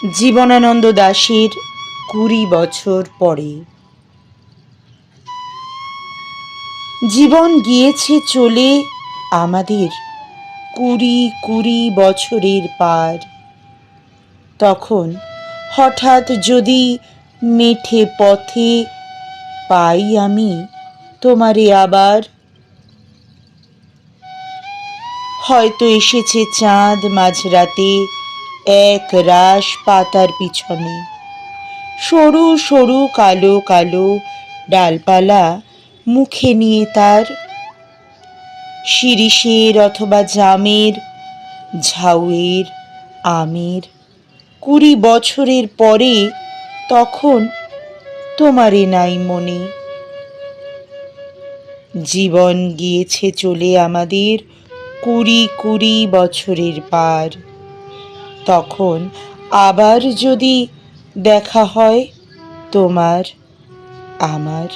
জীবনানন্দ দাশের 20 বছর পরে। জীবন গিয়েছে চলে আমাদের 20 বছরের পার। তখন হঠাৎ যদি মেঠে পথে পাই আমি তোমারে আবার, হয়তো এসেছে চাঁদ মাঝরাতে এক রাশ পাতার পিছনে, সরু সরু কালো কালো ডালপালা মুখে নিয়ে তার, শিরীষের অথবা জামের, ঝাউয়ের, আমের 20 বছরের পরে তখন তোমারে নাই মনে। জীবন গিয়েছে চলে আমাদের 20 বছরের পার। তখন আবার যদি দেখা হয় তোমার আমার।